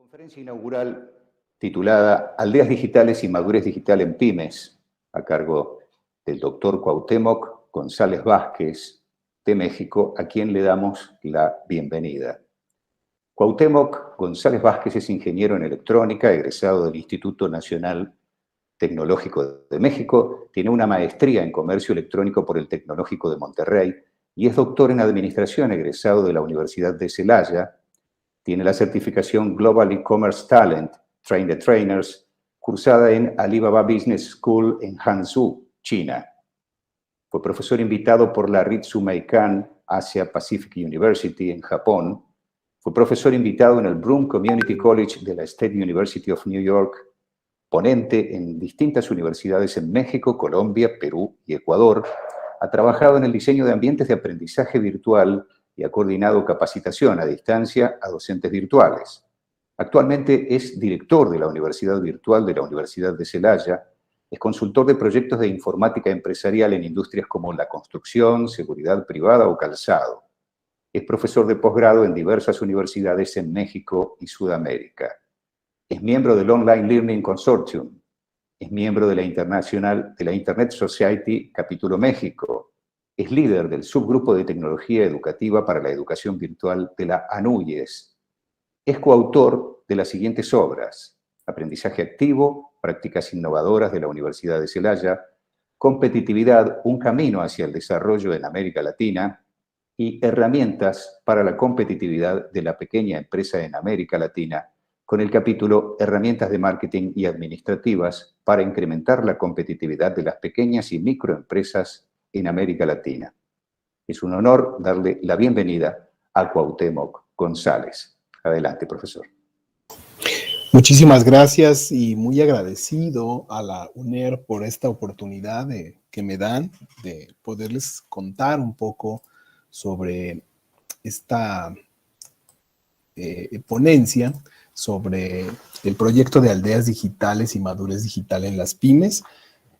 Conferencia inaugural titulada Aldeas Digitales y Madurez Digital en Pymes, a cargo del doctor Cuauhtémoc González Vázquez de México, a quien le damos la bienvenida. Cuauhtémoc González Vázquez es ingeniero en electrónica, egresado del Instituto Nacional Tecnológico de México, tiene una maestría en comercio electrónico por el Tecnológico de Monterrey y es doctor en administración, egresado de la Universidad de Celaya. Tiene la certificación Global E-Commerce Talent, Train the Trainers, cursada en Alibaba Business School en Hangzhou, China. Fue profesor invitado por la Ritsumeikan Asia Pacific University en Japón. Fue profesor invitado en el Broome Community College de la State University of New York. Ponente en distintas universidades en México, Colombia, Perú y Ecuador. Ha trabajado en el diseño de ambientes de aprendizaje virtual y ha coordinado capacitación a distancia a docentes virtuales. Actualmente es director de la Universidad Virtual de la Universidad de Celaya, es consultor de proyectos de informática empresarial en industrias como la construcción, seguridad privada o calzado. Es profesor de posgrado en diversas universidades en México y Sudamérica. Es miembro del Online Learning Consortium. Es miembro de la Internet Society Capítulo México. Es líder del subgrupo de tecnología educativa para la educación virtual de la ANUYES. Es coautor de las siguientes obras: Aprendizaje activo, prácticas innovadoras de la Universidad de Celaya, Competitividad, un camino hacia el desarrollo en América Latina, y Herramientas para la competitividad de la pequeña empresa en América Latina, con el capítulo Herramientas de marketing y administrativas para incrementar la competitividad de las pequeñas y microempresas en América Latina. Es un honor darle la bienvenida a Cuauhtémoc González. Adelante, profesor. Muchísimas gracias y muy agradecido a la UNER por esta oportunidad que me dan de poderles contar un poco sobre esta ponencia sobre el proyecto de aldeas digitales y madurez digital en las pymes.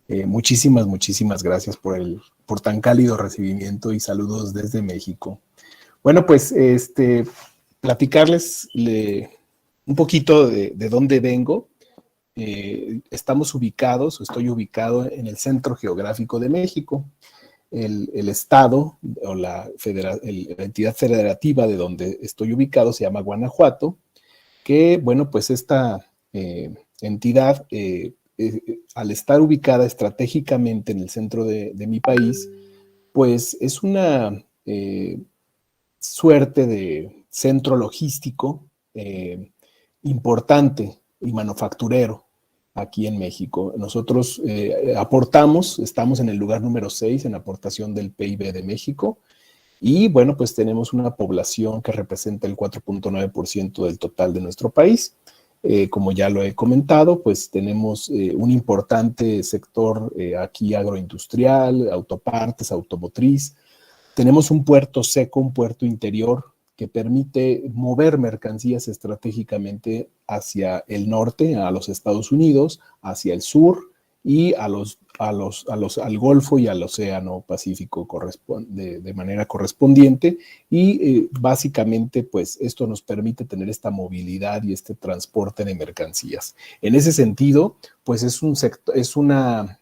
Muchísimas gracias por tan cálido recibimiento y saludos desde México. Bueno, pues platicarles un poquito de dónde vengo. Estoy ubicado en el centro geográfico de México. El estado o la entidad federativa de donde estoy ubicado se llama Guanajuato, que, bueno, pues esta entidad, al estar ubicada estratégicamente en el centro de mi país, pues es una suerte de centro logístico importante y manufacturero aquí en México. Nosotros estamos en el lugar número 6 en aportación del PIB de México. Y bueno, pues tenemos una población que representa el 4.9% del total de nuestro país. Como ya lo he comentado, pues tenemos un importante sector aquí agroindustrial, autopartes, automotriz. Tenemos un puerto seco, un puerto interior que permite mover mercancías estratégicamente hacia el norte, a los Estados Unidos, hacia el sur y al Golfo y al Océano Pacífico de manera correspondiente. Y básicamente, pues esto nos permite tener esta movilidad y este transporte de mercancías. En ese sentido, pues es una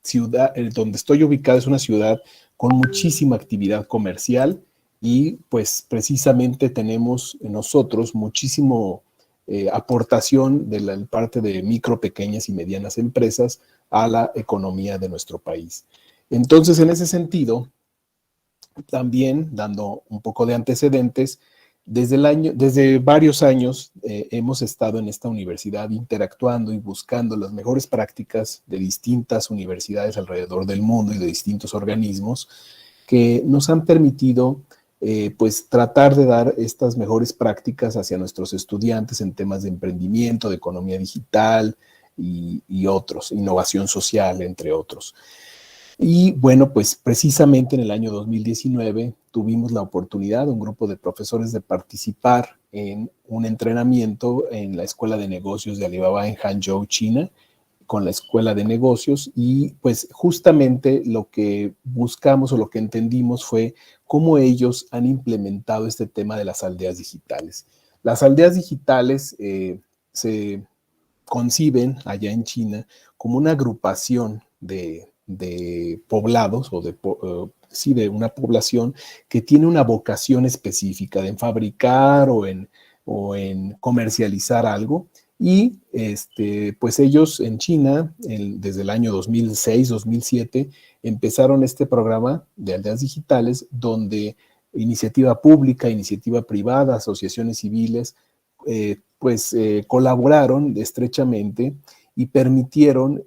ciudad, donde estoy ubicado es una ciudad con muchísima actividad comercial y pues precisamente tenemos nosotros muchísimo aportación de la parte de micro, pequeñas y medianas empresas a la economía de nuestro país. Entonces, en ese sentido, también dando un poco de antecedentes, desde varios años hemos estado en esta universidad interactuando y buscando las mejores prácticas de distintas universidades alrededor del mundo y de distintos organismos que nos han permitido pues tratar de dar estas mejores prácticas hacia nuestros estudiantes en temas de emprendimiento, de economía digital y otros, innovación social, entre otros. Y bueno, pues precisamente en el año 2019 tuvimos la oportunidad, un grupo de profesores, de participar en un entrenamiento en la Escuela de Negocios de Alibaba en Hangzhou, China, con la Escuela de Negocios, y pues justamente lo que buscamos o lo que entendimos fue cómo ellos han implementado este tema de las aldeas digitales. Las aldeas digitales se conciben allá en China como una agrupación de poblados o de una población que tiene una vocación específica de en fabricar o en comercializar algo. Y pues ellos en China, desde el año 2006-2007, empezaron este programa de aldeas digitales donde iniciativa pública, iniciativa privada, asociaciones civiles, colaboraron estrechamente y permitieron,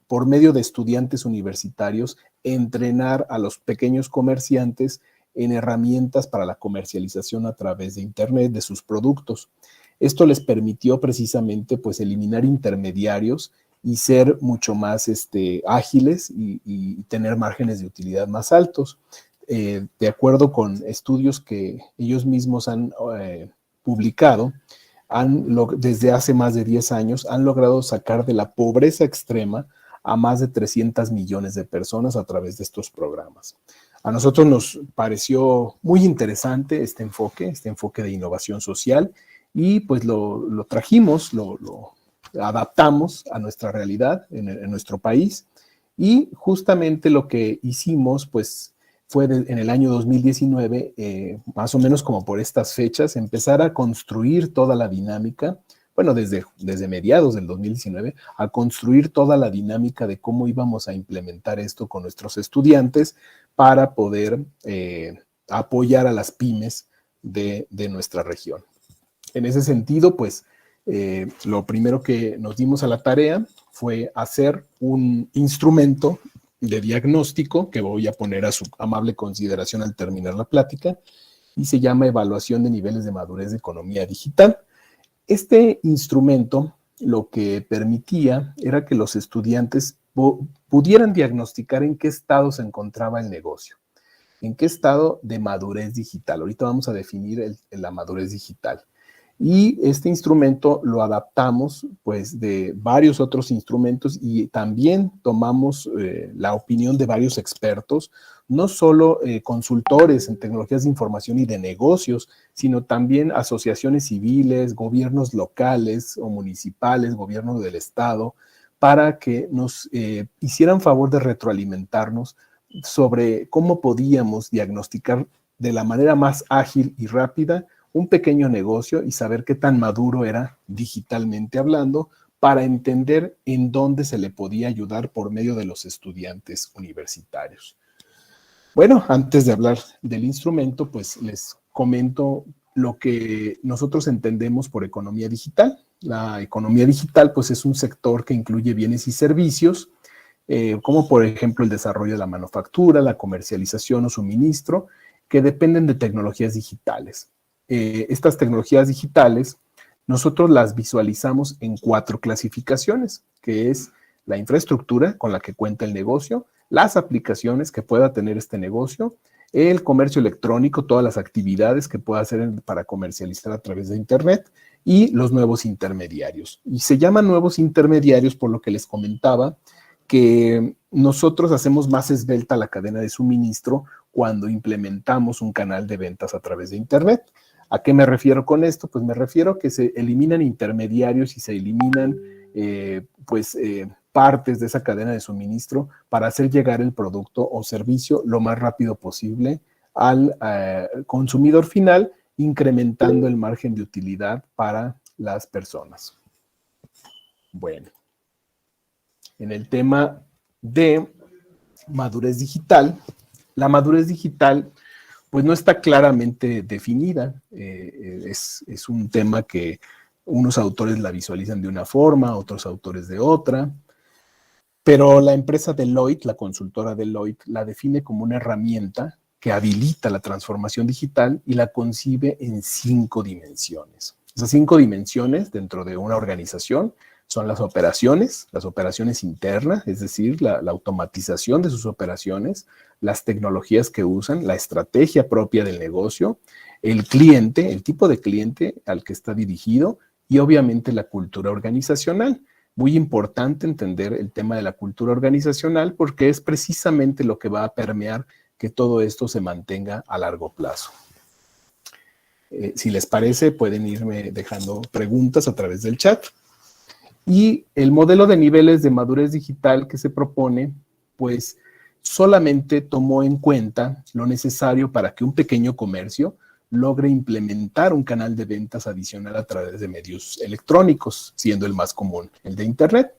por medio de estudiantes universitarios, entrenar a los pequeños comerciantes en herramientas para la comercialización a través de Internet de sus productos. Esto les permitió precisamente pues eliminar intermediarios y ser mucho más ágiles y tener márgenes de utilidad más altos. De acuerdo con estudios que ellos mismos han publicado, desde hace más de 10 años han logrado sacar de la pobreza extrema a más de 300 millones de personas a través de estos programas. A nosotros nos pareció muy interesante este enfoque de innovación social, y pues lo trajimos, lo adaptamos a nuestra realidad en nuestro país, y justamente lo que hicimos pues fue en el año 2019, más o menos como por estas fechas, empezar a construir toda la dinámica, bueno, desde mediados del 2019, a construir toda la dinámica de cómo íbamos a implementar esto con nuestros estudiantes para poder apoyar a las pymes de nuestra región. En ese sentido, pues, lo primero que nos dimos a la tarea fue hacer un instrumento de diagnóstico que voy a poner a su amable consideración al terminar la plática, y se llama Evaluación de Niveles de Madurez de Economía Digital. Este instrumento lo que permitía era que los estudiantes pudieran diagnosticar en qué estado se encontraba el negocio, en qué estado de madurez digital. Ahorita vamos a definir la madurez digital. Y este instrumento lo adaptamos pues de varios otros instrumentos, y también tomamos la opinión de varios expertos, no solo consultores en tecnologías de información y de negocios, sino también asociaciones civiles, gobiernos locales o municipales, gobiernos del estado, para que nos hicieran favor de retroalimentarnos sobre cómo podíamos diagnosticar de la manera más ágil y rápida un pequeño negocio y saber qué tan maduro era digitalmente hablando, para entender en dónde se le podía ayudar por medio de los estudiantes universitarios. Bueno, antes de hablar del instrumento, pues les comento lo que nosotros entendemos por economía digital. La economía digital, pues, es un sector que incluye bienes y servicios, como por ejemplo el desarrollo de la manufactura, la comercialización o suministro, que dependen de tecnologías digitales. Estas tecnologías digitales nosotros las visualizamos en 4 clasificaciones, que es la infraestructura con la que cuenta el negocio, las aplicaciones que pueda tener este negocio, el comercio electrónico, todas las actividades que pueda hacer para comercializar a través de Internet, y los nuevos intermediarios. Y se llaman nuevos intermediarios por lo que les comentaba, que nosotros hacemos más esbelta la cadena de suministro cuando implementamos un canal de ventas a través de Internet. ¿A qué me refiero con esto? Pues me refiero a que se eliminan intermediarios y se eliminan partes de esa cadena de suministro para hacer llegar el producto o servicio lo más rápido posible al consumidor final, incrementando el margen de utilidad para las personas. Bueno, en el tema de madurez digital, la madurez digital pues no está claramente definida. Es un tema que unos autores la visualizan de una forma, otros autores de otra, pero la empresa Deloitte, la consultora Deloitte, la define como una herramienta que habilita la transformación digital y la concibe en 5 dimensiones. Esas 5 dimensiones dentro de una organización son las operaciones internas, es decir, la automatización de sus operaciones, las tecnologías que usan, la estrategia propia del negocio, el cliente, el tipo de cliente al que está dirigido, y obviamente la cultura organizacional. Muy importante entender el tema de la cultura organizacional, porque es precisamente lo que va a permear que todo esto se mantenga a largo plazo. Si les parece, pueden irme dejando preguntas a través del chat. Y el modelo de niveles de madurez digital que se propone, pues solamente tomó en cuenta lo necesario para que un pequeño comercio logre implementar un canal de ventas adicional a través de medios electrónicos, siendo el más común el de Internet.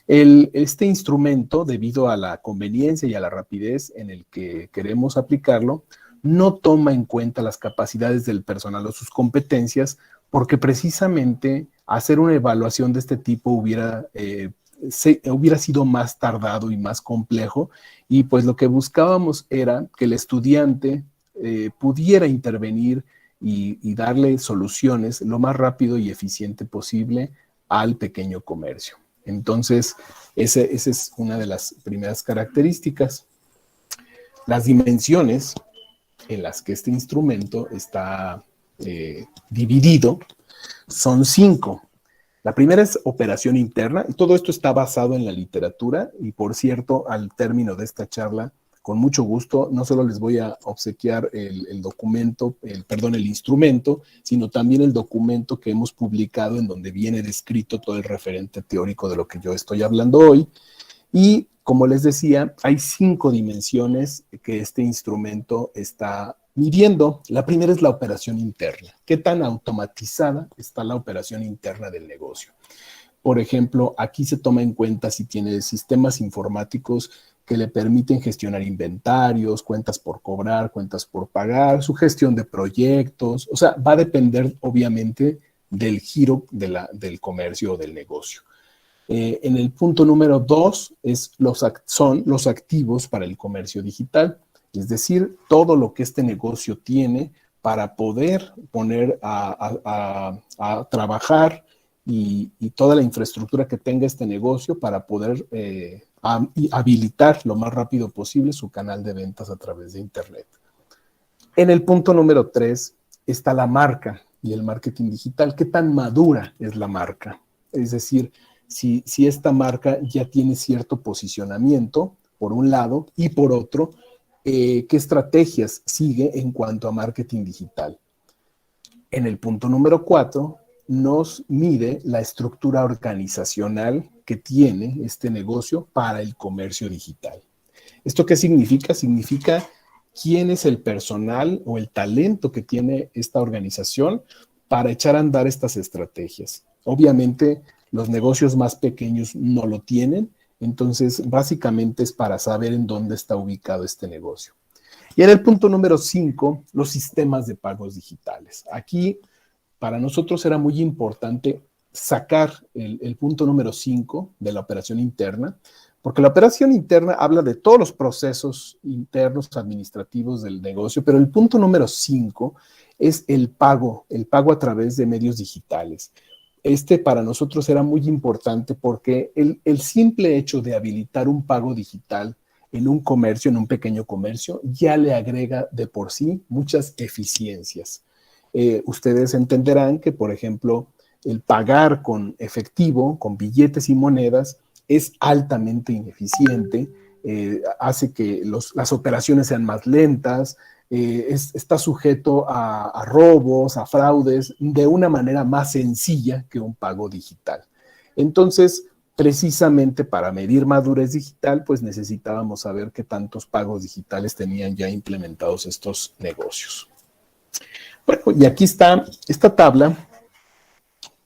Este instrumento, debido a la conveniencia y a la rapidez en el que queremos aplicarlo, no toma en cuenta las capacidades del personal o sus competencias, porque precisamente hacer una evaluación de este tipo hubiera sido más tardado y más complejo, y pues lo que buscábamos era que el estudiante pudiera intervenir y darle soluciones lo más rápido y eficiente posible al pequeño comercio. Entonces, esa es una de las primeras características. Las dimensiones en las que este instrumento está dividido son 5. La primera es operación interna, y todo esto está basado en la literatura, y por cierto, al término de esta charla, con mucho gusto, no solo les voy a obsequiar el instrumento, sino también el documento que hemos publicado en donde viene descrito todo el referente teórico de lo que yo estoy hablando hoy. Y como les decía, hay 5 dimensiones que este instrumento está midiendo. La primera es la operación interna. ¿Qué tan automatizada está la operación interna del negocio? Por ejemplo, aquí se toma en cuenta si tiene sistemas informáticos que le permiten gestionar inventarios, cuentas por cobrar, cuentas por pagar, su gestión de proyectos. O sea, va a depender obviamente del giro del comercio o del negocio. En el punto número 2 son los activos para el comercio digital, es decir, todo lo que este negocio tiene para poder poner a trabajar y toda la infraestructura que tenga este negocio para poder habilitar lo más rápido posible su canal de ventas a través de Internet. En el punto número 3 está la marca y el marketing digital. ¿Qué tan madura es la marca? Es decir, si esta marca ya tiene cierto posicionamiento, por un lado, y por otro, qué estrategias sigue en cuanto a marketing digital. En el punto número 4, nos mide la estructura organizacional que tiene este negocio para el comercio digital. ¿Esto qué significa? Significa quién es el personal o el talento que tiene esta organización para echar a andar estas estrategias. Obviamente, los negocios más pequeños no lo tienen, entonces básicamente es para saber en dónde está ubicado este negocio. Y en el punto número 5, los sistemas de pagos digitales. Aquí, para nosotros era muy importante sacar el punto número 5 de la operación interna, porque la operación interna habla de todos los procesos internos administrativos del negocio, pero el punto número 5 es el pago a través de medios digitales. Para nosotros era muy importante porque el simple hecho de habilitar un pago digital en un comercio, en un pequeño comercio, ya le agrega de por sí muchas eficiencias. Ustedes entenderán que, por ejemplo, el pagar con efectivo, con billetes y monedas, es altamente ineficiente, hace que las operaciones sean más lentas, está sujeto a robos, a fraudes, de una manera más sencilla que un pago digital. Entonces, precisamente para medir madurez digital, pues necesitábamos saber qué tantos pagos digitales tenían ya implementados estos negocios. Bueno, y aquí está esta tabla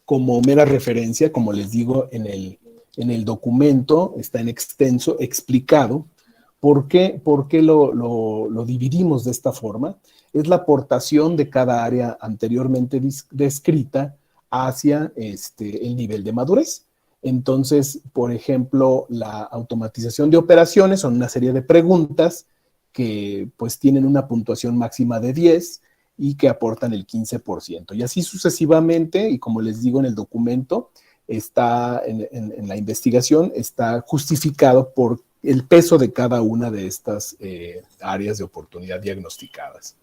como mera referencia, como les digo, en el documento, está en extenso, explicado. ¿Por qué lo dividimos de esta forma? Es la aportación de cada área anteriormente descrita hacia el nivel de madurez. Entonces, por ejemplo, la automatización de operaciones son una serie de preguntas que pues tienen una puntuación máxima de 10 y que aportan el 15%. Y así sucesivamente, y como les digo en el documento, está en la investigación, está justificado por el peso de cada una de estas áreas de oportunidad diagnosticadas.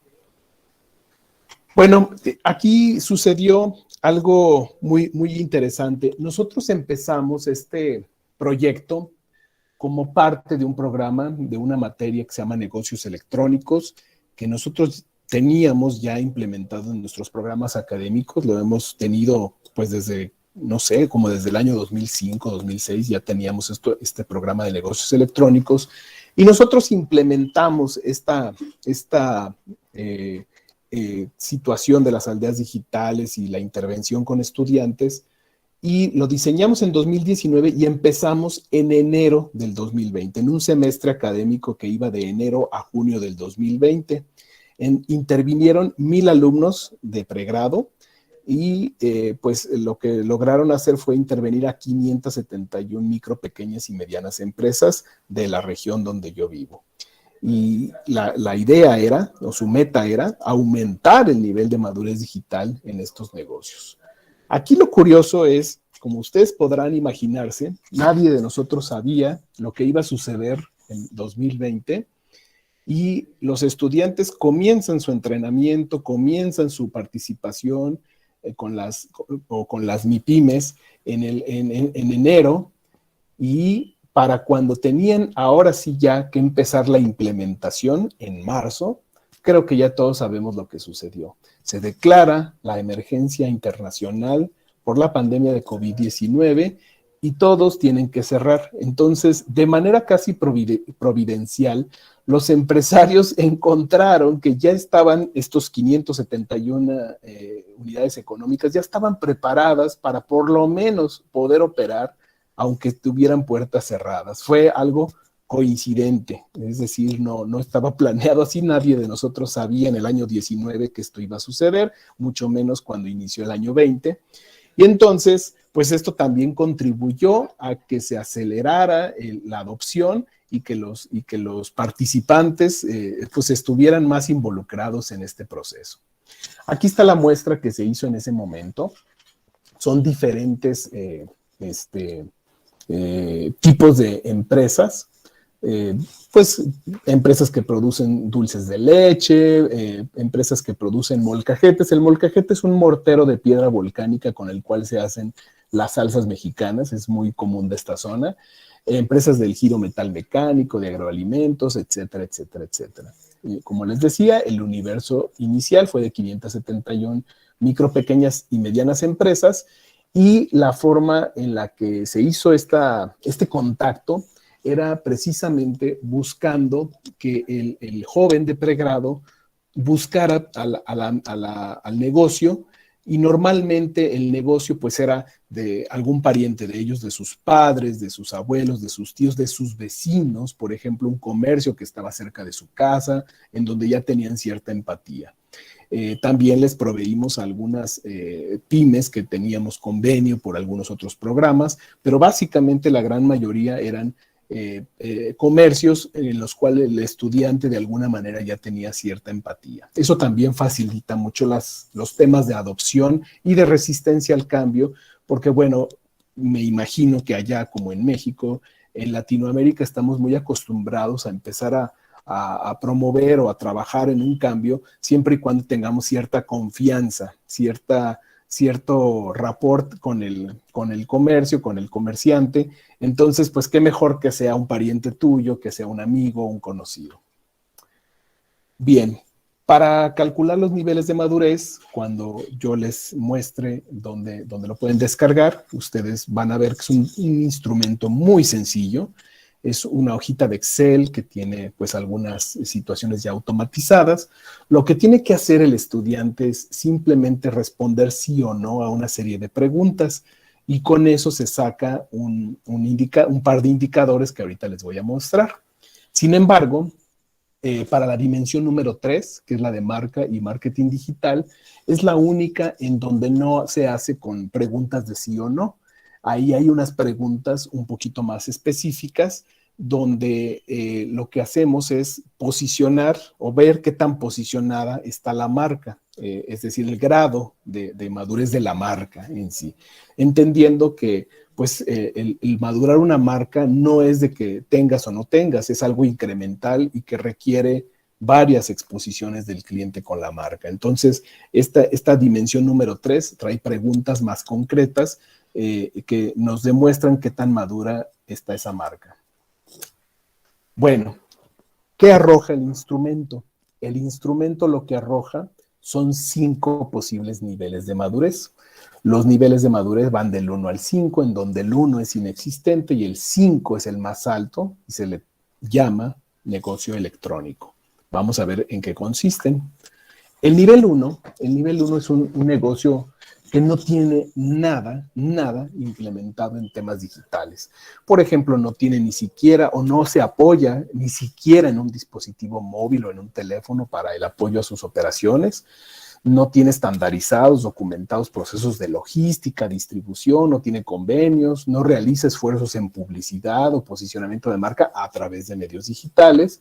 Bueno, aquí sucedió algo muy, muy interesante. Nosotros empezamos este proyecto como parte de un programa, de una materia que se llama negocios electrónicos, que nosotros teníamos ya implementado en nuestros programas académicos, lo hemos tenido pues desde, no sé, como desde el año 2005, 2006, ya teníamos este programa de negocios electrónicos, y nosotros implementamos esta situación de las aldeas digitales y la intervención con estudiantes, y lo diseñamos en 2019 y empezamos en enero del 2020, en un semestre académico que iba de enero a junio del 2020. Intervinieron 1,000 alumnos de pregrado y pues lo que lograron hacer fue intervenir a 571 micro, pequeñas y medianas empresas de la región donde yo vivo. Y la idea era, o su meta era, aumentar el nivel de madurez digital en estos negocios. Aquí lo curioso es, como ustedes podrán imaginarse, nadie de nosotros sabía lo que iba a suceder en 2020, y los estudiantes comienzan su entrenamiento, comienzan su participación con las MIPYMES en enero, y para cuando tenían ahora sí ya que empezar la implementación en marzo, creo que ya todos sabemos lo que sucedió. Se declara la emergencia internacional por la pandemia de COVID-19 y todos tienen que cerrar. Entonces, de manera casi providencial, los empresarios encontraron que ya estaban estos 571 unidades económicas, ya estaban preparadas para por lo menos poder operar, aunque tuvieran puertas cerradas. Fue algo coincidente, es decir, no estaba planeado así, nadie de nosotros sabía en el año 19 que esto iba a suceder, mucho menos cuando inició el año 20, y entonces, pues esto también contribuyó a que se acelerara la adopción y que los participantes pues estuvieran más involucrados en este proceso. Aquí está la muestra que se hizo en ese momento, son diferentes tipos de empresas, pues empresas que producen dulces de leche, empresas que producen molcajetes. El molcajete es un mortero de piedra volcánica con el cual se hacen las salsas mexicanas, es muy común de esta zona. Empresas del giro metal mecánico, de agroalimentos, etcétera, etcétera, etcétera. Y como les decía, el universo inicial fue de 571 micro, pequeñas y medianas empresas, y la forma en la que se hizo este contacto era precisamente buscando que el joven de pregrado buscara al negocio, y normalmente el negocio pues era de algún pariente de ellos, de sus padres, de sus abuelos, de sus tíos, de sus vecinos, por ejemplo, un comercio que estaba cerca de su casa, en donde ya tenían cierta empatía. También les proveímos algunas pymes que teníamos convenio por algunos otros programas, pero básicamente la gran mayoría eran comercios en los cuales el estudiante de alguna manera ya tenía cierta empatía. Eso también facilita mucho los temas de adopción y de resistencia al cambio, porque bueno, me imagino que allá como en México, en Latinoamérica estamos muy acostumbrados a empezar a promover o a trabajar en un cambio siempre y cuando tengamos cierta confianza, cierto rapport con el comercio, con el comerciante. Entonces, pues qué mejor que sea un pariente tuyo, que sea un amigo, un conocido. Bien, para calcular los niveles de madurez, cuando yo les muestre dónde lo pueden descargar, ustedes van a ver que es un instrumento muy sencillo. Es una hojita de Excel que tiene pues algunas situaciones ya automatizadas. Lo que tiene que hacer el estudiante es simplemente responder sí o no a una serie de preguntas, y con eso se saca un par de indicadores que ahorita les voy a mostrar. Sin embargo, para la dimensión número 3, que es la de marca y marketing digital, es la única en donde no se hace con preguntas de sí o no. Ahí hay unas preguntas un poquito más específicas donde lo que hacemos es posicionar o ver qué tan posicionada está la marca, es decir, el grado de madurez de la marca en sí, entendiendo que pues el madurar una marca no es de que tengas o no tengas, es algo incremental y que requiere varias exposiciones del cliente con la marca. Entonces, esta dimensión número 3 trae preguntas más concretas que nos demuestran qué tan madura está esa marca. Bueno, ¿qué arroja el instrumento? el instrumento lo que arroja son 5 posibles niveles de madurez. Los niveles de madurez van del 1 al 5, en donde el 1 es inexistente y el 5 es el más alto y se le llama negocio electrónico. Vamos a ver en qué consisten. El nivel 1 es un negocio que no tiene nada implementado en temas digitales. Por ejemplo, no tiene ni siquiera o no se apoya ni siquiera en un dispositivo móvil o en un teléfono para el apoyo a sus operaciones. No tiene estandarizados, documentados procesos de logística, distribución, no tiene convenios, no realiza esfuerzos en publicidad o posicionamiento de marca a través de medios digitales,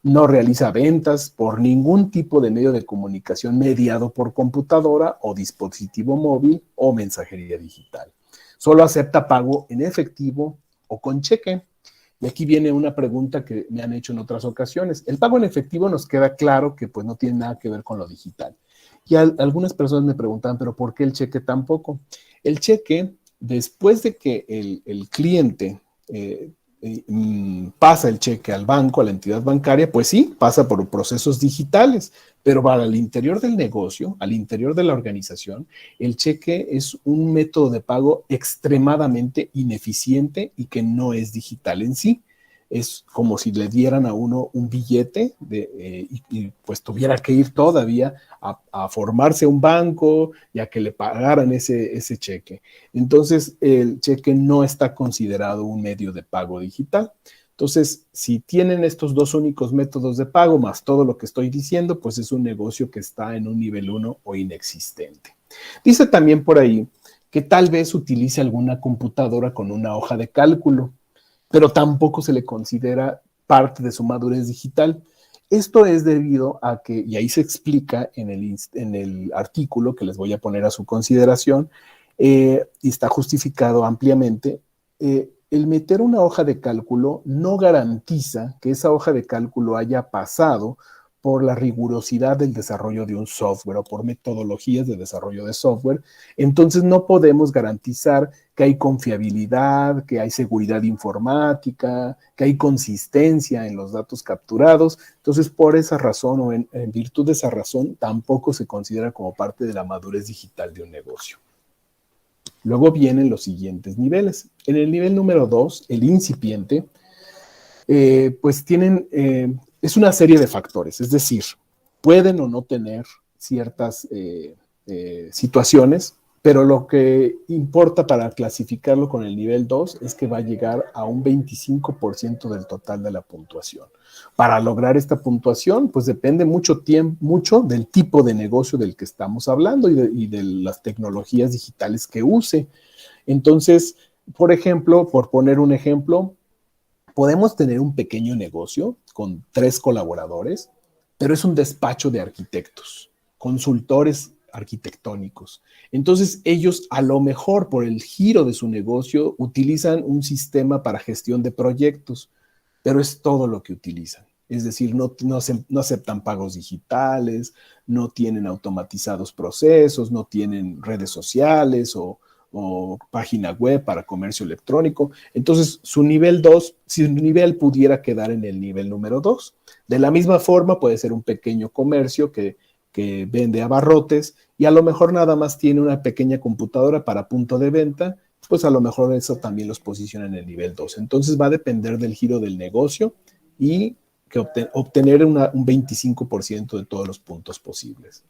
no realiza ventas por ningún tipo de medio de comunicación mediado por computadora o dispositivo móvil o mensajería digital. Solo acepta pago en efectivo o con cheque. Y aquí viene una pregunta que me han hecho en otras ocasiones. El pago en efectivo nos queda claro que pues no tiene nada que ver con lo digital. Y algunas personas me preguntan, ¿pero por qué el cheque tampoco? El cheque, después de que el cliente pasa el cheque al banco, a la entidad bancaria, pues sí, pasa por procesos digitales, pero para el interior del negocio, al interior de la organización, el cheque es un método de pago extremadamente ineficiente y que no es digital en sí. Es como si le dieran a uno un billete y pues tuviera que ir todavía a formarse un banco y a que le pagaran ese cheque. Entonces, el cheque no está considerado un medio de pago digital. Entonces, si tienen estos dos únicos métodos de pago, más todo lo que estoy diciendo, pues es un negocio que está en un nivel 1 o inexistente. Dice también por ahí que tal vez utilice alguna computadora con una hoja de cálculo, pero tampoco se le considera parte de su madurez digital. Esto es debido a que, y ahí se explica en el artículo que les voy a poner a su consideración, y está justificado ampliamente, el meter una hoja de cálculo no garantiza que esa hoja de cálculo haya pasado por la rigurosidad del desarrollo de un software o por metodologías de desarrollo de software. Entonces no podemos garantizar que hay confiabilidad, que hay seguridad informática, que hay consistencia en los datos capturados. Entonces, por esa razón o en virtud de esa razón, tampoco se considera como parte de la madurez digital de un negocio. Luego vienen los siguientes niveles. En el nivel número 2, el incipiente, pues tienen, es una serie de factores, es decir, pueden o no tener ciertas situaciones, pero lo que importa para clasificarlo con el nivel 2 es que va a llegar a un 25% del total de la puntuación. Para lograr esta puntuación, pues depende mucho del tipo de negocio del que estamos hablando y de las tecnologías digitales que use. Entonces, por ejemplo, por poner un ejemplo, podemos tener un pequeño negocio con 3 colaboradores, pero es un despacho de arquitectos, consultores arquitectónicos. Entonces, ellos a lo mejor por el giro de su negocio utilizan un sistema para gestión de proyectos, pero es todo lo que utilizan. Es decir, no aceptan pagos digitales, no tienen automatizados procesos, no tienen redes sociales o página web para comercio electrónico. Entonces, su nivel 2, si su nivel pudiera quedar en el nivel número 2. De la misma forma, puede ser un pequeño comercio que vende abarrotes y a lo mejor nada más tiene una pequeña computadora para punto de venta, pues a lo mejor eso también los posiciona en el nivel 2. Entonces, va a depender del giro del negocio y que obtener un 25% de todos los puntos posibles.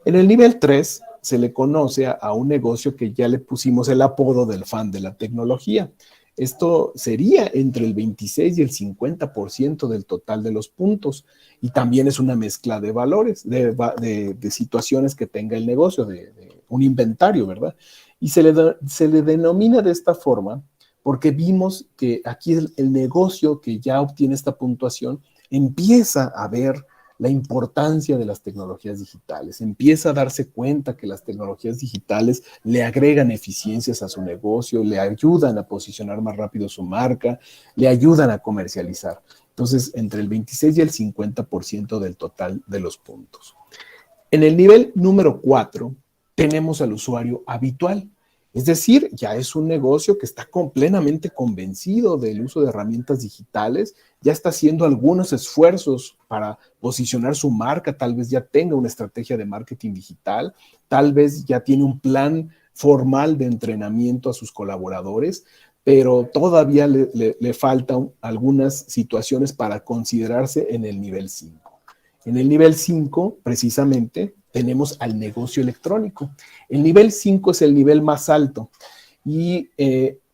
En el nivel 3 se le conoce a un negocio que ya le pusimos el apodo del fan de la tecnología. Esto sería entre el 26 y el 50% del total de los puntos y también es una mezcla de valores, de situaciones que tenga el negocio, de un inventario, ¿verdad? Y se le denomina de esta forma porque vimos que aquí el negocio que ya obtiene esta puntuación empieza a ver la importancia de las tecnologías digitales, empieza a darse cuenta que las tecnologías digitales le agregan eficiencias a su negocio, le ayudan a posicionar más rápido su marca, le ayudan a comercializar. Entonces, entre el 26 y el 50% del total de los puntos. En el nivel número 4, tenemos al usuario habitual. Es decir, ya es un negocio que está plenamente convencido del uso de herramientas digitales, ya está haciendo algunos esfuerzos para posicionar su marca, tal vez ya tenga una estrategia de marketing digital, tal vez ya tiene un plan formal de entrenamiento a sus colaboradores, pero todavía le faltan algunas situaciones para considerarse en el nivel 5. En el nivel 5, precisamente, tenemos al negocio electrónico. El nivel 5 es el nivel más alto y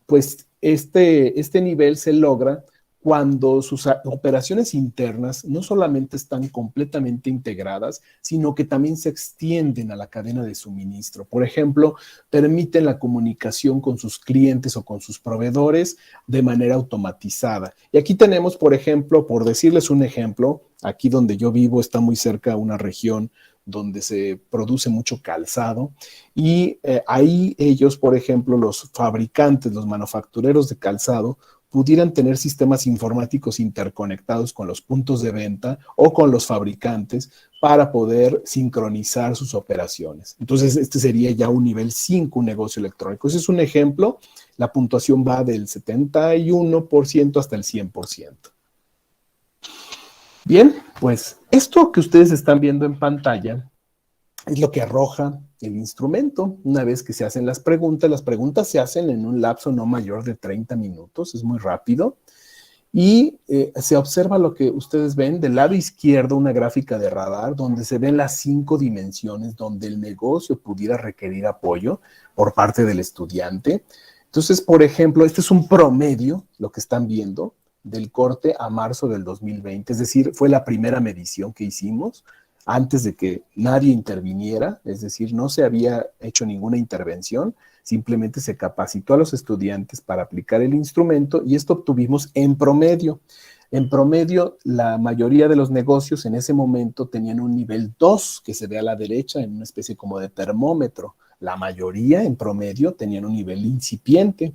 pues este nivel se logra cuando sus operaciones internas no solamente están completamente integradas, sino que también se extienden a la cadena de suministro. Por ejemplo, permiten la comunicación con sus clientes o con sus proveedores de manera automatizada. Y aquí tenemos, por ejemplo, por decirles un ejemplo, aquí donde yo vivo está muy cerca una región donde se produce mucho calzado y ahí ellos, por ejemplo, los fabricantes, los manufactureros de calzado, pudieran tener sistemas informáticos interconectados con los puntos de venta o con los fabricantes para poder sincronizar sus operaciones. Entonces, este sería ya un nivel 5, un negocio electrónico. Ese es un ejemplo. La puntuación va del 71% hasta el 100%. Bien, pues esto que ustedes están viendo en pantalla es lo que arroja el instrumento. Una vez que se hacen las preguntas se hacen en un lapso no mayor de 30 minutos, es muy rápido. Y se observa lo que ustedes ven del lado izquierdo, una gráfica de radar donde se ven las 5 dimensiones donde el negocio pudiera requerir apoyo por parte del estudiante. Entonces, por ejemplo, este es un promedio, lo que están viendo, del corte a marzo del 2020, es decir, fue la primera medición que hicimos antes de que nadie interviniera, es decir, no se había hecho ninguna intervención, simplemente se capacitó a los estudiantes para aplicar el instrumento y esto obtuvimos en promedio. En promedio, la mayoría de los negocios en ese momento tenían un nivel 2, que se ve a la derecha en una especie como de termómetro. La mayoría, en promedio, tenían un nivel incipiente.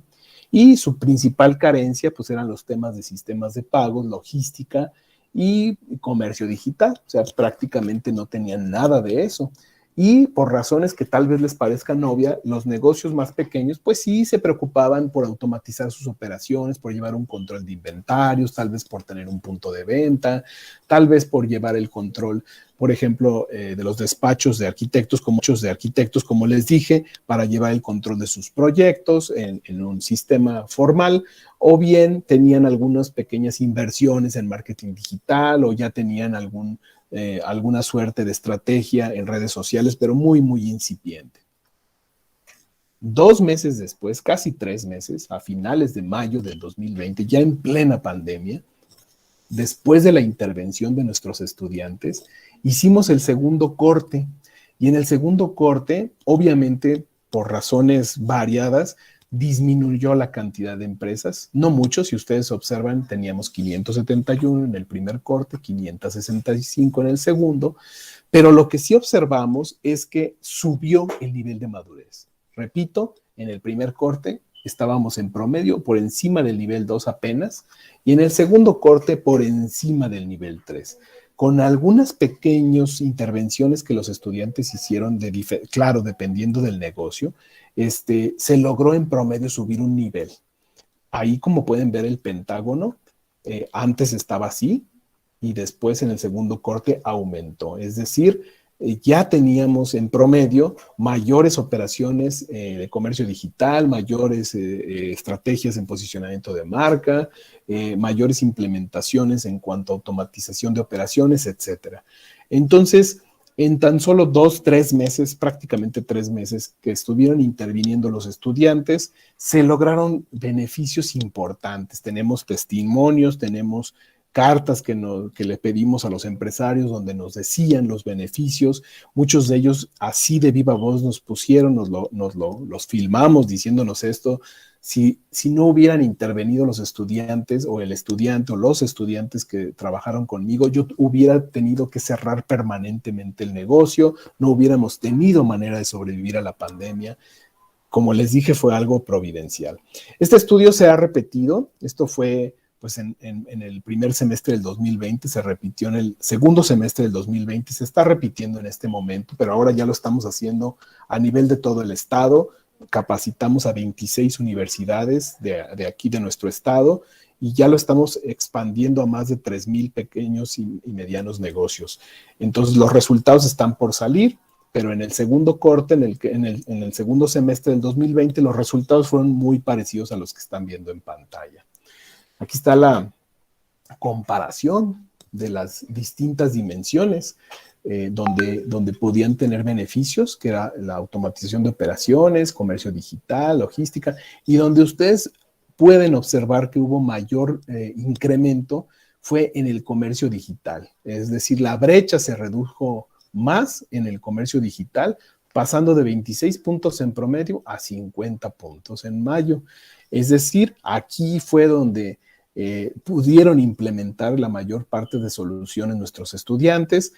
Y su principal carencia, pues, eran los temas de sistemas de pagos, logística y comercio digital. O sea, prácticamente no tenían nada de eso. Y por razones que tal vez les parezcan obvias, los negocios más pequeños, pues sí se preocupaban por automatizar sus operaciones, por llevar un control de inventarios, tal vez por tener un punto de venta, tal vez por llevar el control, por ejemplo, de los despachos de arquitectos, como les dije, para llevar el control de sus proyectos en un sistema formal, o bien tenían algunas pequeñas inversiones en marketing digital o ya tenían alguna suerte de estrategia en redes sociales, pero muy, muy incipiente. 2 meses después, casi 3 meses, a finales de mayo del 2020, ya en plena pandemia, después de la intervención de nuestros estudiantes, hicimos el segundo corte. Y en el segundo corte, obviamente, por razones variadas, disminuyó la cantidad de empresas, no mucho, si ustedes observan, teníamos 571 en el primer corte, 565 en el segundo, pero lo que sí observamos es que subió el nivel de madurez. Repito, en el primer corte estábamos en promedio por encima del nivel 2 apenas, y en el segundo corte por encima del nivel 3. Con algunas pequeñas intervenciones que los estudiantes hicieron, claro, dependiendo del negocio, se logró en promedio subir un nivel. Ahí, como pueden ver, el pentágono antes estaba así y después en el segundo corte aumentó. Es decir, ya teníamos en promedio mayores operaciones de comercio digital, mayores estrategias en posicionamiento de marca, mayores implementaciones en cuanto a automatización de operaciones, etcétera. Entonces, en tan solo 2, 3 meses, prácticamente 3 meses que estuvieron interviniendo los estudiantes, se lograron beneficios importantes. Tenemos testimonios, tenemos cartas que le pedimos a los empresarios donde nos decían los beneficios. Muchos de ellos así de viva voz nos pusieron, los filmamos diciéndonos esto. Si no hubieran intervenido los estudiantes o el estudiante o los estudiantes que trabajaron conmigo, yo hubiera tenido que cerrar permanentemente el negocio, no hubiéramos tenido manera de sobrevivir a la pandemia. Como les dije, fue algo providencial. Este estudio se ha repetido, esto fue pues en el primer semestre del 2020, se repitió en el segundo semestre del 2020, se está repitiendo en este momento, pero ahora ya lo estamos haciendo a nivel de todo el estado, capacitamos a 26 universidades de aquí de nuestro estado y ya lo estamos expandiendo a más de 3,000 pequeños y medianos negocios. Entonces los resultados están por salir, pero en el segundo corte, en el segundo semestre del 2020, los resultados fueron muy parecidos a los que están viendo en pantalla. Aquí está la comparación de las distintas dimensiones donde podían tener beneficios, que era la automatización de operaciones, comercio digital, logística, y donde ustedes pueden observar que hubo mayor incremento fue en el comercio digital. Es decir, la brecha se redujo más en el comercio digital, pasando de 26 puntos en promedio a 50 puntos en mayo. Es decir, aquí fue donde pudieron implementar la mayor parte de soluciones nuestros estudiantes.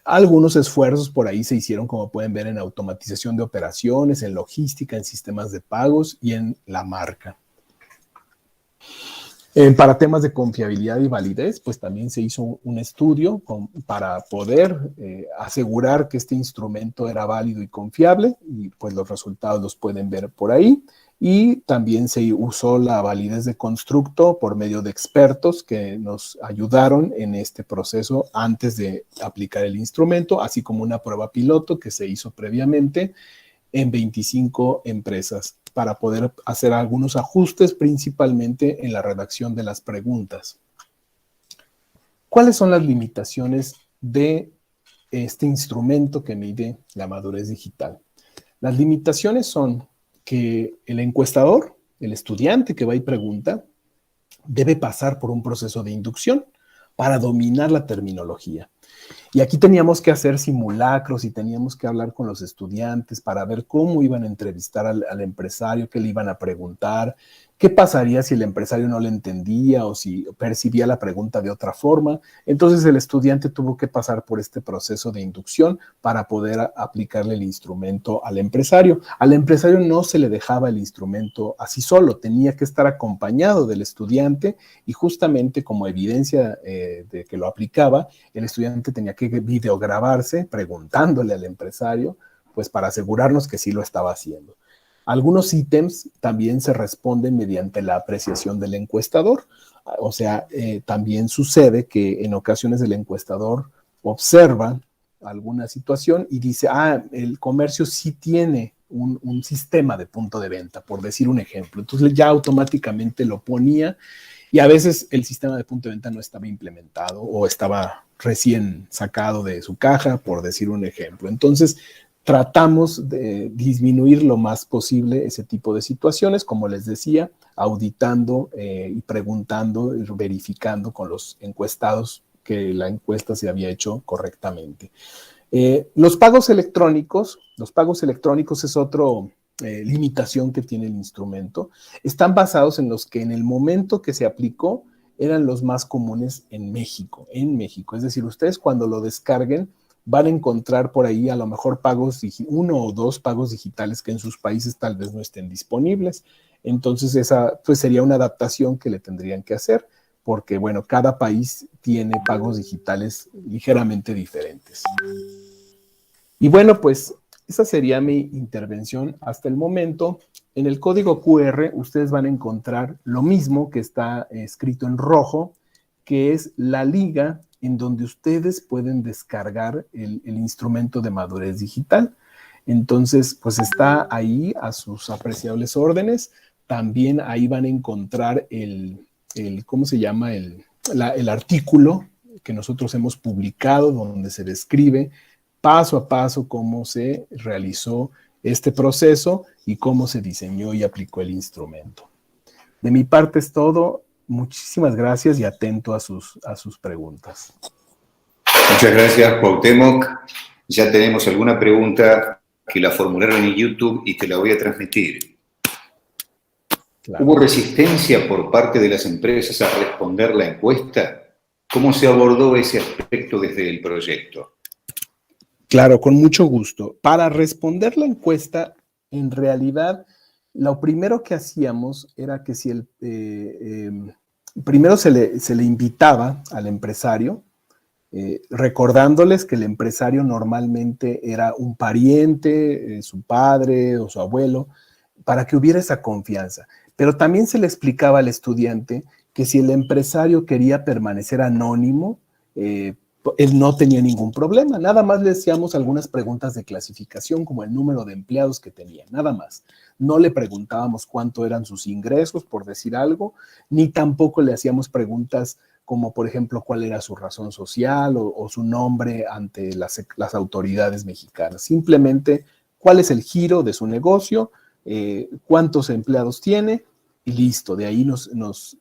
Algunos esfuerzos por ahí se hicieron, como pueden ver, en automatización de operaciones, en logística, en sistemas de pagos y en la marca. Para temas de confiabilidad y validez, pues también se hizo un estudio para poder asegurar que este instrumento era válido y confiable, y pues los resultados los pueden ver por ahí. Y también se usó la validez de constructo por medio de expertos que nos ayudaron en este proceso antes de aplicar el instrumento, así como una prueba piloto que se hizo previamente en 25 empresas para poder hacer algunos ajustes, principalmente en la redacción de las preguntas. ¿Cuáles son las limitaciones de este instrumento que mide la madurez digital? Las limitaciones son que el encuestador, el estudiante que va y pregunta, debe pasar por un proceso de inducción para dominar la terminología. Y aquí teníamos que hacer simulacros y teníamos que hablar con los estudiantes para ver cómo iban a entrevistar al empresario, qué le iban a preguntar, qué pasaría si el empresario no le entendía o si percibía la pregunta de otra forma. Entonces el estudiante tuvo que pasar por este proceso de inducción para poder aplicarle el instrumento al empresario. Al empresario no se le dejaba el instrumento así solo, tenía que estar acompañado del estudiante y justamente como evidencia de que lo aplicaba, el estudiante tenía que videograbarse preguntándole al empresario, pues para asegurarnos que sí lo estaba haciendo. Algunos ítems también se responden mediante la apreciación del encuestador. O sea, también sucede que en ocasiones el encuestador observa alguna situación y dice, el comercio sí tiene un sistema de punto de venta, por decir un ejemplo. Entonces ya automáticamente lo ponía y a veces el sistema de punto de venta no estaba implementado o estaba recién sacado de su caja, por decir un ejemplo. Entonces, tratamos de disminuir lo más posible ese tipo de situaciones, como les decía, auditando y preguntando, y verificando con los encuestados que la encuesta se había hecho correctamente. Los pagos electrónicos es otro limitación que tiene el instrumento. Están basados en los que en el momento que se aplicó eran los más comunes en México. Es decir, ustedes cuando lo descarguen van a encontrar por ahí a lo mejor uno o dos pagos digitales que en sus países tal vez no estén disponibles. Entonces esa pues sería una adaptación que le tendrían que hacer porque, bueno, cada país tiene pagos digitales ligeramente diferentes. Y bueno, pues esa sería mi intervención hasta el momento. En el código QR ustedes van a encontrar lo mismo que está escrito en rojo, que es la liga en donde ustedes pueden descargar el instrumento de madurez digital. Entonces, pues está ahí a sus apreciables órdenes. También ahí van a encontrar ¿cómo se llama? El artículo que nosotros hemos publicado donde se describe paso a paso cómo se realizó este proceso y cómo se diseñó y aplicó el instrumento. De mi parte es todo. Muchísimas gracias y atento a sus preguntas. Muchas gracias, Cuauhtémoc. Ya tenemos alguna pregunta que la formularon en YouTube y te la voy a transmitir. Claro. ¿Hubo resistencia por parte de las empresas a responder la encuesta? ¿Cómo se abordó ese aspecto desde el proyecto? Claro, con mucho gusto. Para responder la encuesta, en realidad, lo primero que hacíamos era que si primero se le invitaba al empresario recordándoles que el empresario normalmente era un pariente, su padre o su abuelo, para que hubiera esa confianza. Pero también se le explicaba al estudiante que si el empresario quería permanecer anónimo, él no tenía ningún problema. Nada más le hacíamos algunas preguntas de clasificación, como el número de empleados que tenía, nada más. No le preguntábamos cuánto eran sus ingresos, por decir algo, ni tampoco le hacíamos preguntas como, por ejemplo, cuál era su razón social o su nombre ante las autoridades mexicanas. Simplemente, cuál es el giro de su negocio, cuántos empleados tiene, y listo. De ahí nos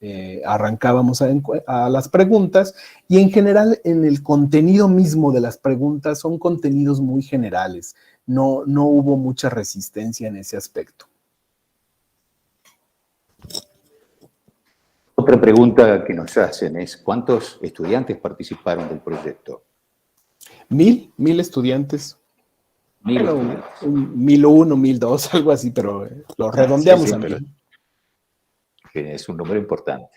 arrancábamos a las preguntas, y en general en el contenido mismo de las preguntas son contenidos muy generales. No hubo mucha resistencia en ese aspecto. Otra pregunta que nos hacen es, ¿cuántos estudiantes participaron del proyecto? 1,000 estudiantes. 1,000 Bueno, estudiantes. 1,001, 1,002, algo así, pero lo redondeamos a 1,000. Es un número importante.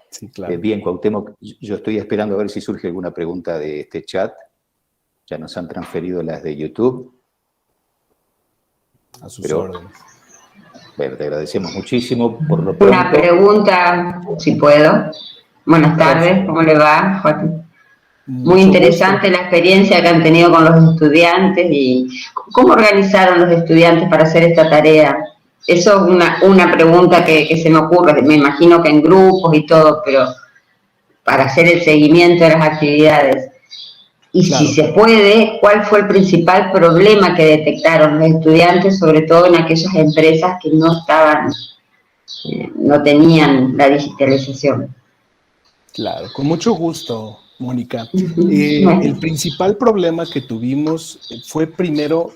Sí, claro. Bien, Cuauhtémoc, yo estoy esperando a ver si surge alguna pregunta de este chat. Ya nos han transferido las de YouTube. A sus órdenes. Bueno, te agradecemos muchísimo por lo pronto. Una pregunta, si puedo. Buenas tardes, ¿cómo le va, Joaquín? Muy interesante la experiencia que han tenido con los estudiantes y cómo organizaron los estudiantes para hacer esta tarea. Eso es una pregunta que se me ocurre. Me imagino que en grupos y todo, pero para hacer el seguimiento de las actividades. Y claro, si se puede, ¿cuál fue el principal problema que detectaron los estudiantes, sobre todo en aquellas empresas que no estaban, no tenían la digitalización? Claro, con mucho gusto, Mónica. El principal problema que tuvimos fue primero,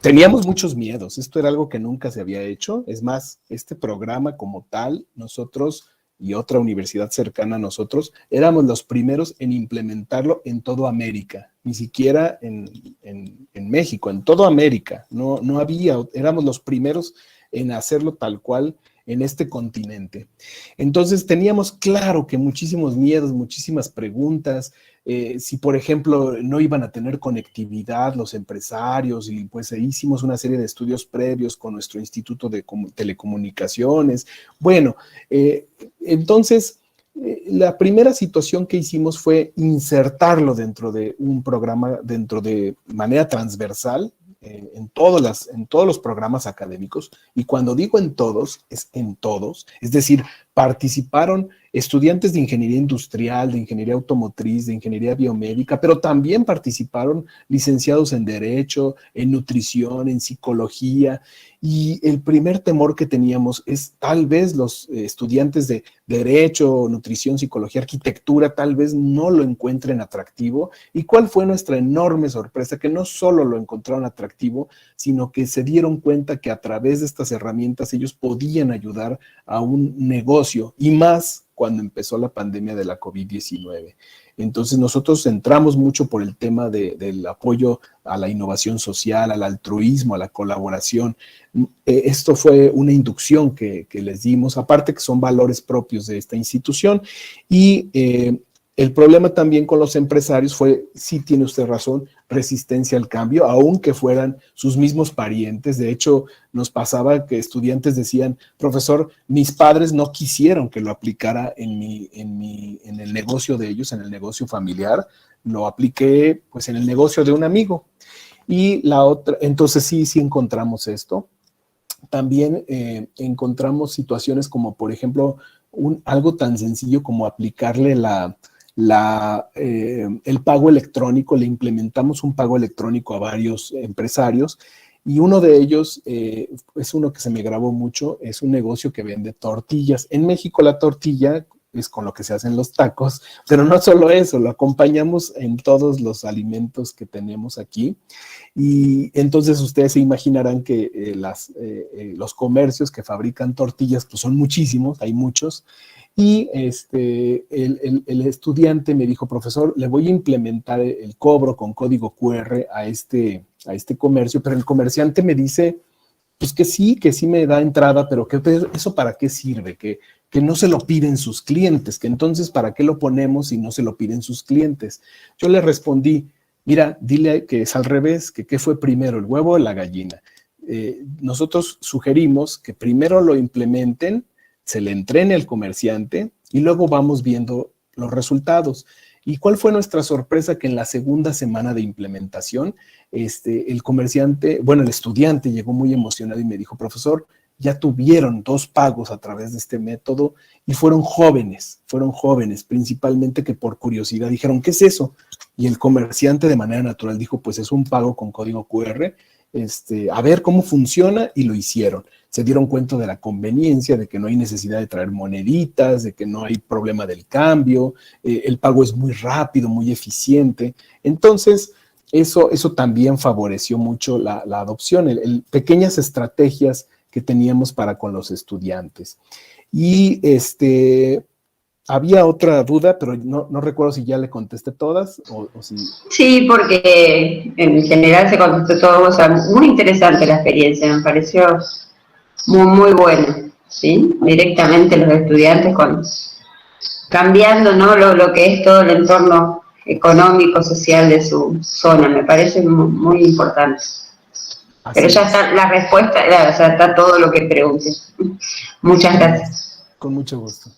teníamos muchos miedos. Esto era algo que nunca se había hecho. Es más, este programa como tal, nosotros y otra universidad cercana a nosotros, éramos los primeros en implementarlo en toda América, ni siquiera en México, en toda América. No había, éramos los primeros en hacerlo tal cual en este continente. Entonces teníamos claro que muchísimos miedos, muchísimas preguntas, si por ejemplo no iban a tener conectividad los empresarios, y pues hicimos una serie de estudios previos con nuestro Instituto de Telecomunicaciones. Bueno, entonces la primera situación que hicimos fue insertarlo dentro de un programa, dentro de manera transversal, en todos los programas académicos, y cuando digo en todos, es decir, participaron estudiantes de ingeniería industrial, de ingeniería automotriz, de ingeniería biomédica, pero también participaron licenciados en Derecho, en Nutrición, en Psicología, y el primer temor que teníamos es tal vez los estudiantes de Derecho, Nutrición, Psicología, Arquitectura, tal vez no lo encuentren atractivo. ¿Y cuál fue nuestra enorme sorpresa? Que no solo lo encontraron atractivo, sino que se dieron cuenta que a través de estas herramientas ellos podían ayudar a un negocio, y más cuando empezó la pandemia de la COVID-19. Entonces nosotros centramos mucho por el tema del apoyo a la innovación social, al altruismo, a la colaboración. Esto fue una inducción que les dimos, aparte que son valores propios de esta institución. Y el problema también con los empresarios fue, sí tiene usted razón, resistencia al cambio, aunque fueran sus mismos parientes. De hecho, nos pasaba que estudiantes decían, profesor, mis padres no quisieron que lo aplicara en el negocio de ellos, en el negocio familiar, lo apliqué pues en el negocio de un amigo. Y la otra, entonces sí encontramos esto. También encontramos situaciones como, por ejemplo, algo tan sencillo como aplicarle el pago electrónico. Le implementamos un pago electrónico a varios empresarios, y uno de ellos es uno que se me grabó mucho, es un negocio que vende tortillas. En México la tortilla es con lo que se hacen los tacos, pero no solo eso, lo acompañamos en todos los alimentos que tenemos aquí. Y entonces ustedes se imaginarán que los comercios que fabrican tortillas pues son muchísimos, hay muchos. Y el estudiante me dijo, profesor, le voy a implementar el cobro con código QR a este comercio, pero el comerciante me dice pues que sí me da entrada, pero que eso ¿para qué sirve? Que no se lo piden sus clientes, que entonces ¿para qué lo ponemos si no se lo piden sus clientes? Yo le respondí, mira, dile que es al revés, que qué fue primero, el huevo o la gallina. Nosotros sugerimos que primero lo implementen, se le entrene al comerciante y luego vamos viendo los resultados. ¿Y cuál fue nuestra sorpresa? Que en la segunda semana de implementación, el estudiante llegó muy emocionado y me dijo, profesor, ya tuvieron 2 pagos a través de este método y fueron jóvenes, principalmente que por curiosidad dijeron, ¿qué es eso? Y el comerciante de manera natural dijo, pues es un pago con código QR, a ver cómo funciona, y lo hicieron. Se dieron cuenta de la conveniencia, de que no hay necesidad de traer moneditas, de que no hay problema del cambio, el pago es muy rápido, muy eficiente. Entonces, eso también favoreció mucho la adopción, pequeñas estrategias que teníamos para con los estudiantes. Y había otra duda, pero no recuerdo si ya le contesté todas o si... Sí, porque en general se contestó todo, o sea, muy interesante la experiencia, me pareció muy, muy buena, ¿sí? Directamente los estudiantes cambiando, ¿no? Lo que es todo el entorno económico, social de su zona, me parece muy, muy importante. Así Pero ya es. está la respuesta, ya está todo lo que preguntes. Muchas gracias. Con mucho gusto.